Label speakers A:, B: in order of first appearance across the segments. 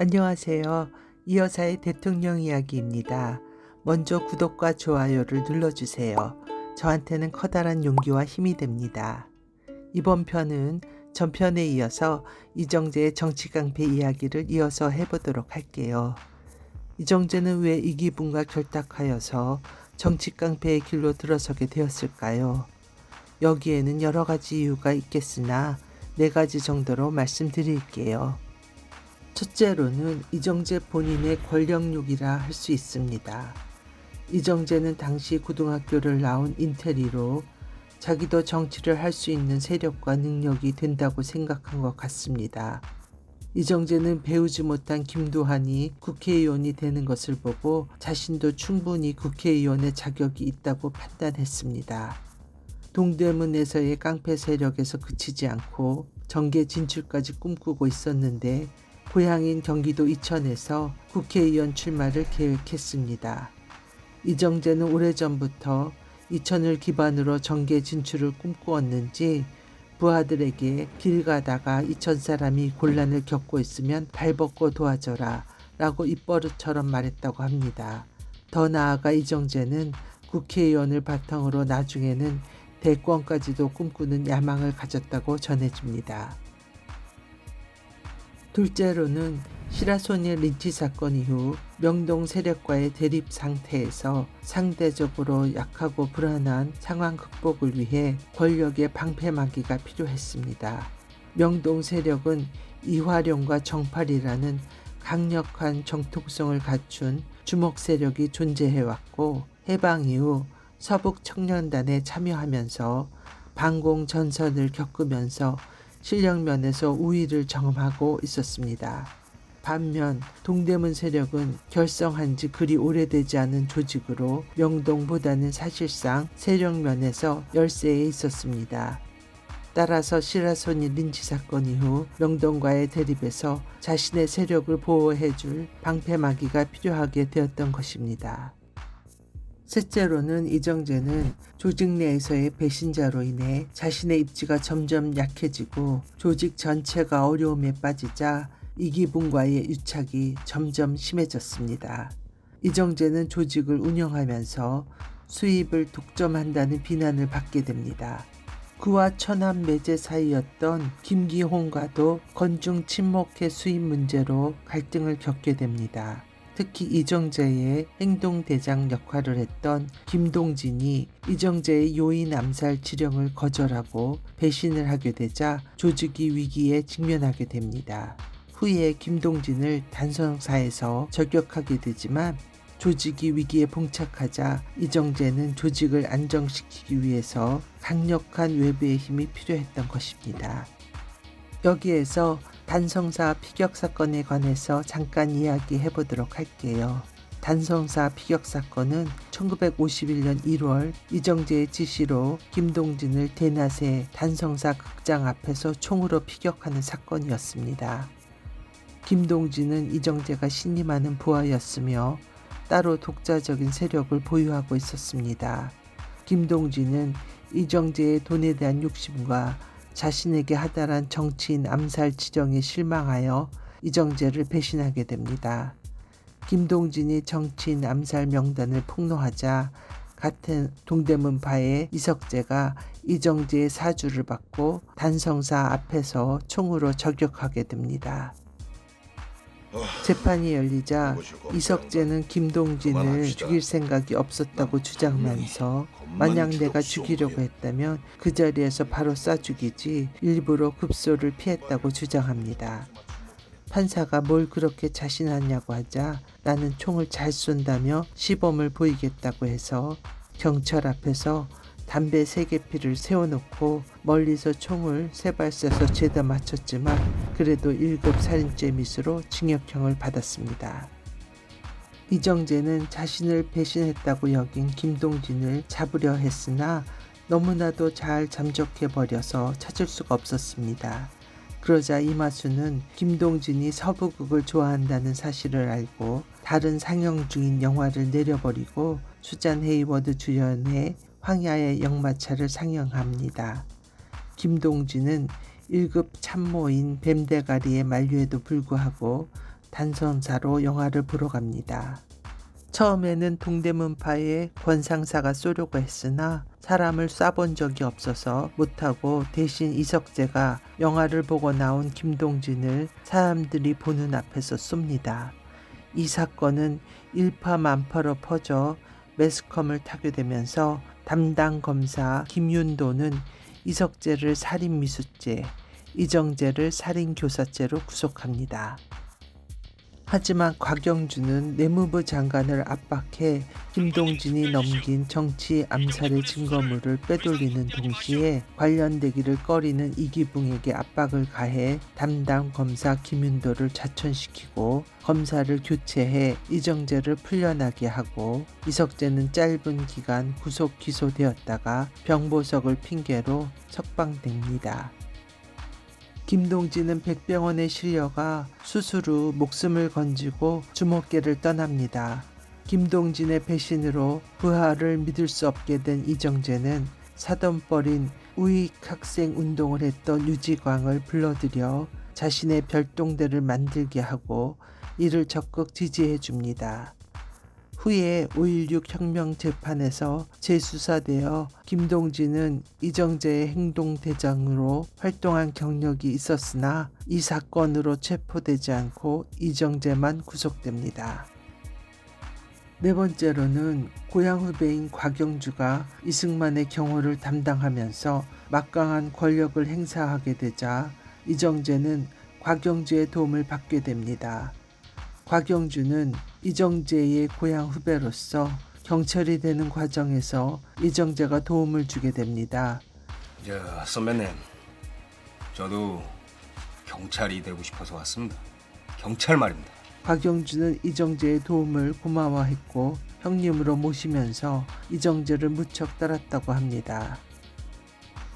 A: 안녕하세요. 이 여사의 대통령 이야기입니다. 먼저 구독과 좋아요를 눌러주세요. 저한테는 커다란 용기와 힘이 됩니다. 이번 편은 전편에 이어서 이정재의 정치 깡패 이야기를 이어서 해보도록 할게요. 이정재는 왜 이기붕과 결탁하여서 정치 깡패의 길로 들어서게 되었을까요? 여기에는 여러 가지 이유가 있겠으나 4가지 정도로 말씀드릴게요. 첫째로는 이정재 본인의 권력욕이라 할 수 있습니다. 이정재는 당시 고등학교를 나온 인테리로 자기도 정치를 할 수 있는 세력과 능력이 된다고 생각한 것 같습니다. 이정재는 배우지 못한 김두한이 국회의원이 되는 것을 보고 자신도 충분히 국회의원의 자격이 있다고 판단했습니다. 동대문에서의 깡패 세력에서 그치지 않고 정계 진출까지 꿈꾸고 있었는데 고향인 경기도 이천에서 국회의원 출마를 계획했습니다. 이정재는 오래전부터 이천을 기반으로 정계 진출을 꿈꾸었는지 부하들에게 길 가다가 이천 사람이 곤란을 겪고 있으면 발벗고 도와줘라 라고 입버릇처럼 말했다고 합니다. 더 나아가 이정재는 국회의원을 바탕으로 나중에는 대권까지도 꿈꾸는 야망을 가졌다고 전해집니다. 둘째로는 시라소니 린치 사건 이후 명동 세력과의 대립 상태에서 상대적으로 약하고 불안한 상황 극복을 위해 권력의 방패막이가 필요했습니다. 명동 세력은 이화룡과 정팔이라는 강력한 정통성을 갖춘 주먹 세력이 존재해왔고 해방 이후 서북 청년단에 참여하면서 반공 전선을 겪으면서 실력면에서 우위를 점하고 있었습니다. 반면 동대문 세력은 결성한 지 그리 오래되지 않은 조직으로 명동보다는 사실상 세력면에서 열세에 있었습니다. 따라서 시라소니 린치 사건 이후 명동과의 대립에서 자신의 세력을 보호해줄 방패막이가 필요하게 되었던 것입니다. 셋째로는 이정재는 조직 내에서의 배신자로 인해 자신의 입지가 점점 약해지고 조직 전체가 어려움에 빠지자 이기붕과의 유착이 점점 심해졌습니다. 이정재는 조직을 운영하면서 수입을 독점한다는 비난을 받게 됩니다. 그와 천안 매제 사이였던 김기홍과도 건중 친목회 수입 문제로 갈등을 겪게 됩니다. 특히 이정재의 행동대장 역할을 했던 김동진이 이정재의 요인 암살 지령을 거절하고 배신을 하게 되자 조직이 위기에 직면하게 됩니다. 후에 김동진을 단성사에서 저격하게 되지만 조직이 위기에 봉착하자 이정재는 조직을 안정시키기 위해서 강력한 외부의 힘이 필요했던 것입니다. 여기에서 단성사 피격 사건에 관해서 잠깐 이야기해 보도록 할게요. 단성사 피격 사건은 1951년 1월 이정재의 지시로 김동진을 대낮에 단성사 극장 앞에서 총으로 피격하는 사건이었습니다. 김동진은 이정재가 신임하는 부하였으며 따로 독자적인 세력을 보유하고 있었습니다. 김동진은 이정재의 돈에 대한 욕심과 자신에게 하달한 정치인 암살 지령에 실망하여 이정재를 배신하게 됩니다. 김동진이 정치인 암살 명단을 폭로하자 같은 동대문파의 이석재가 이정재의 사주를 받고 단성사 앞에서 총으로 저격하게 됩니다. 재판이 열리자 이석재는 김동진을 죽일 생각이 없었다고 주장하면서 만약 내가 죽이려고 했다면 그 자리에서 바로 쏴 죽이지 일부러 급소를 피했다고 주장합니다. 판사가 뭘 그렇게 자신하냐고 하자 나는 총을 잘 쏜다며 시범을 보이겠다고 해서 경찰 앞에서 담배 3개피를 세워놓고 멀리서 총을 3발 쏴서 죄다 맞췄지만 그래도 1급 살인죄 미수로 징역형을 받았습니다. 이정재는 자신을 배신했다고 여긴 김동진을 잡으려 했으나 너무나도 잘 잠적해버려서 찾을 수가 없었습니다. 그러자 이마수는 김동진이 서부극을 좋아한다는 사실을 알고 다른 상영 중인 영화를 내려버리고 수잔 헤이워드 주연의 황야의 역마차를 상영합니다. 김동진은 1급 참모인 뱀대가리의 만류에도 불구하고 단성사로 영화를 보러 갑니다. 처음에는 동대문파의 권 상사가 쏘려고 했으나 사람을 쏴본 적이 없어서 못하고 대신 이석재가 영화를 보고 나온 김동진을 사람들이 보는 앞에서 쏩니다. 이 사건은 일파만파로 퍼져 매스컴을 타게 되면서 담당 검사 김윤도는 이석재를 살인미수죄, 이정재를 살인교사죄로 구속합니다. 하지만 곽영주는 내무부 장관을 압박해 김동진이 넘긴 정치 암살의 증거물을 빼돌리는 동시에 관련되기를 꺼리는 이기붕에게 압박을 가해 담당 검사 김윤도를 자천시키고 검사를 교체해 이정재를 풀려나게 하고 이석재는 짧은 기간 구속 기소되었다가 병보석을 핑계로 석방됩니다. 김동진은 백병원에 실려가 수술 후 목숨을 건지고 주먹계를 떠납니다. 김동진의 배신으로 부하를 믿을 수 없게 된 이정재는 사돈뻘인 우익학생 운동을 했던 유지광을 불러들여 자신의 별동대를 만들게 하고 이를 적극 지지해 줍니다. 후에 5.16 혁명 재판에서 재수사되어 김동진은 이정재의 행동대장으로 활동한 경력이 있었으나 이 사건으로 체포되지 않고 이정재만 구속됩니다. 네 번째로는 고향 후배인 곽영주가 이승만의 경호를 담당하면서 막강한 권력을 행사하게 되자 이정재는 곽영주의 도움을 받게 됩니다. 곽영주는 이정재의 고향 후배로서 경찰이 되는 과정에서 이정재가 도움을 주게 됩니다.
B: 선배님, 저도 경찰이 되고 싶어서 왔습니다. 경찰 말입니다.
A: 곽영주는 이정재의 도움을 고마워했고 형님으로 모시면서 이정재를 무척 따랐다고 합니다.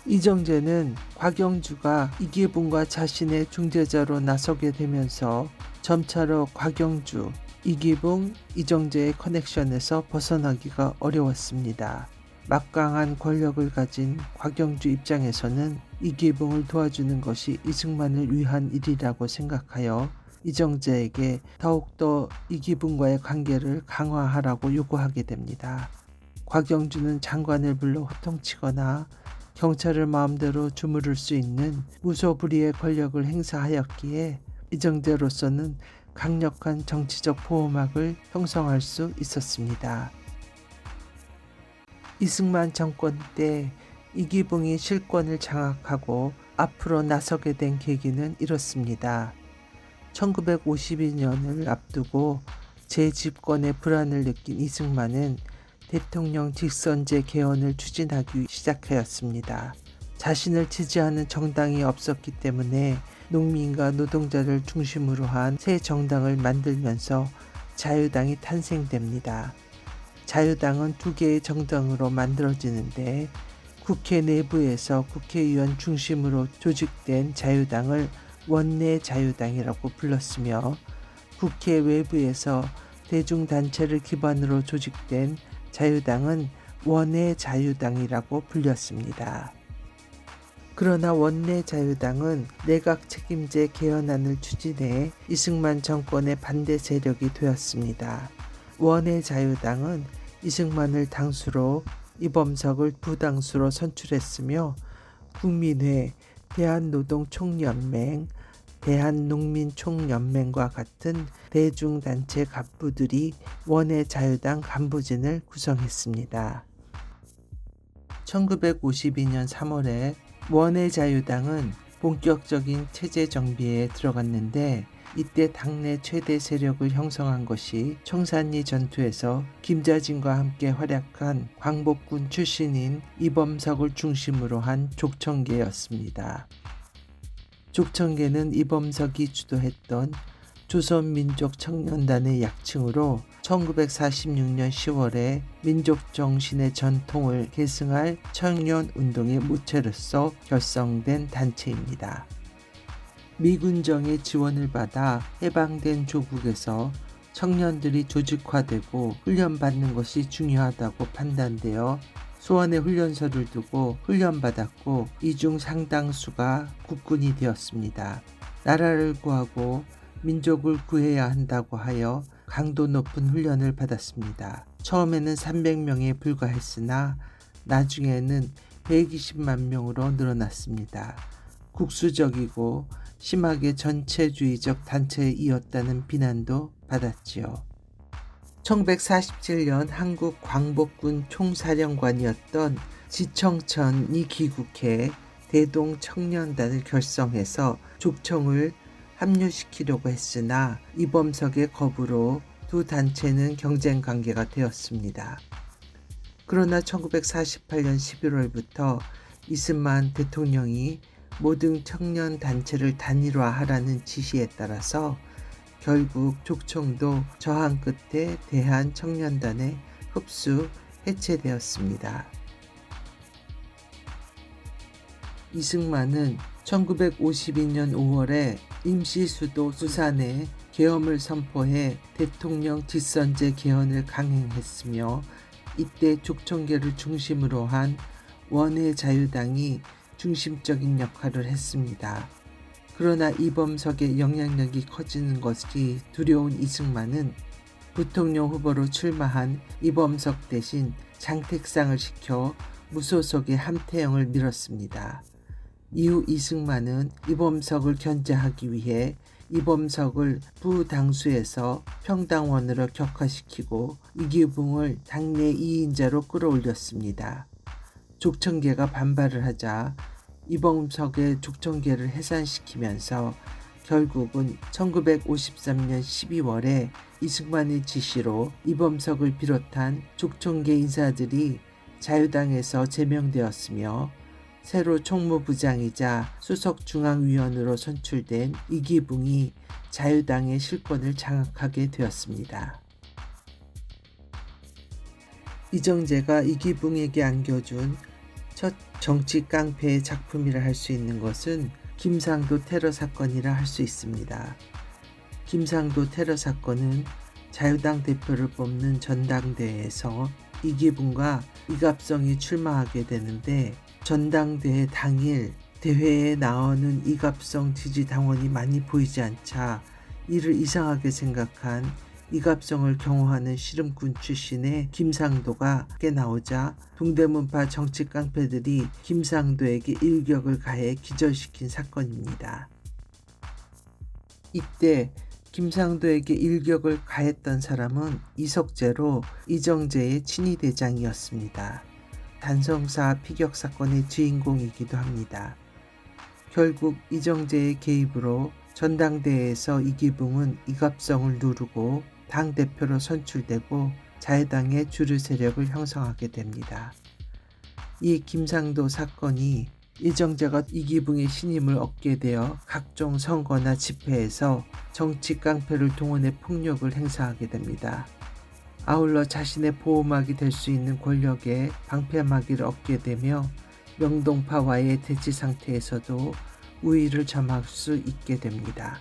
A: 이정재는 곽영주가 이기붕과 자신의 중재자로 나서게 되면서 점차로 곽영주, 이기붕, 이정재의 커넥션에서 벗어나기가 어려웠습니다. 막강한 권력을 가진 곽영주 입장에서는 이기붕을 도와주는 것이 이승만을 위한 일이라고 생각하여 이정재에게 더욱더 이기붕과의 관계를 강화하라고 요구하게 됩니다. 곽영주는 장관을 불러 호통치거나 경찰을 마음대로 주무를 수 있는 무소불위의 권력을 행사하였기에 이정재로서는 강력한 정치적 보호막을 형성할 수 있었습니다. 이승만 정권 때 이기붕이 실권을 장악하고 앞으로 나서게 된 계기는 이렇습니다. 1952년을 앞두고 재집권의 불안을 느낀 이승만은 대통령 직선제 개헌을 추진하기 시작하였습니다. 자신을 지지하는 정당이 없었기 때문에 농민과 노동자를 중심으로 한 새 정당을 만들면서 자유당이 탄생됩니다. 자유당은 두 개의 정당으로 만들어지는데 국회 내부에서 국회의원 중심으로 조직된 자유당을 원내 자유당이라고 불렀으며 국회 외부에서 대중단체를 기반으로 조직된 자유당은 원내 자유당이라고 불렸습니다. 그러나 원내 자유당은 내각 책임제 개헌안을 추진해 이승만 정권의 반대 세력이 되었습니다. 원내 자유당은 이승만을 당수로 이범석을 부당수로 선출했으며 국민회, 대한노동총연맹, 대한농민총연맹과 같은 대중단체 간부들이 원내 자유당 간부진을 구성했습니다. 1952년 3월에 원내 자유당은 본격적인 체제 정비에 들어갔는데 이때 당내 최대 세력을 형성한 것이 청산리 전투에서 김자진과 함께 활약한 광복군 출신인 이범석을 중심으로 한 족청계였습니다. 족청계는 이범석이 주도했던 조선민족청년단의 약칭으로 1946년 10월에 민족정신의 전통을 계승할 청년운동의 모체로서 결성된 단체입니다. 미군정의 지원을 받아 해방된 조국에서 청년들이 조직화되고 훈련받는 것이 중요하다고 판단되어 수원에 훈련소를 두고 훈련받았고 이 중 상당수가 국군이 되었습니다. 나라를 구하고 민족을 구해야 한다고 하여 강도 높은 훈련을 받았습니다. 처음에는 300명에 불과했으나 나중에는 120만 명으로 늘어났습니다. 국수적이고 심하게 전체주의적 단체이었다는 비난도 받았지요. 1947년 한국 광복군 총사령관이었던 지청천이 귀국해 대동 청년단을 결성해서 족청을 합류시키려고 했으나 이범석의 거부로 두 단체는 경쟁 관계가 되었습니다. 그러나 1948년 11월부터 이승만 대통령이 모든 청년 단체를 단일화하라는 지시에 따라서 결국 족청도 저항 끝에 대한청년단에 흡수 해체되었습니다. 이승만은 1952년 5월에 임시 수도 부산에 계엄을 선포해 대통령 직선제 개헌을 강행했으며 이때 족청계를 중심으로 한 원외자유당이 중심적인 역할을 했습니다. 그러나 이범석의 영향력이 커지는 것이 두려운 이승만은 부통령 후보로 출마한 이범석 대신 장택상을 시켜 무소속의 함태영을 밀었습니다. 이후 이승만은 이범석을 견제하기 위해 이범석을 부당수에서 평당원으로 격화시키고 이기붕을 당내 2인자로 끌어올렸습니다. 족청계가 반발을 하자 이범석의 족청계를 해산시키면서 결국은 1953년 12월에 이승만의 지시로 이범석을 비롯한 족청계 인사들이 자유당에서 제명되었으며 새로 총무부장이자 수석중앙위원으로 선출된 이기붕이 자유당의 실권을 장악하게 되었습니다. 이정재가 이기붕에게 안겨준 첫 정치 깡패의 작품이라 할 수 있는 것은 김상도 테러 사건이라 할 수 있습니다. 김상도 테러 사건은 자유당 대표를 뽑는 전당대회에서 이기붕과 이갑성이 출마하게 되는데 전당대회 당일 대회에 나오는 이갑성 지지당원이 많이 보이지 않자 이를 이상하게 생각한 이갑성을 경호하는 씨름꾼 출신의 김상도가 밖에 나오자 동대문파 정치 깡패들이 김상도에게 일격을 가해 기절시킨 사건입니다. 이때 김상도에게 일격을 가했던 사람은 이석재로 이정재의 친위대장이었습니다. 단성사 피격 사건의 주인공이기도 합니다. 결국 이정재의 개입으로 전당대회에서 이기붕은 이갑성을 누르고 당대표로 선출되고 자유당의 주류 세력을 형성하게 됩니다. 이 김상도 사건이 이정재가 이기붕의 신임을 얻게 되어 각종 선거나 집회에서 정치 깡패를 동원해 폭력을 행사하게 됩니다. 아울러 자신의 보호막이 될 수 있는 권력에 방패막이를 얻게 되며 명동파와의 대치 상태에서도 우위를 점할 수 있게 됩니다.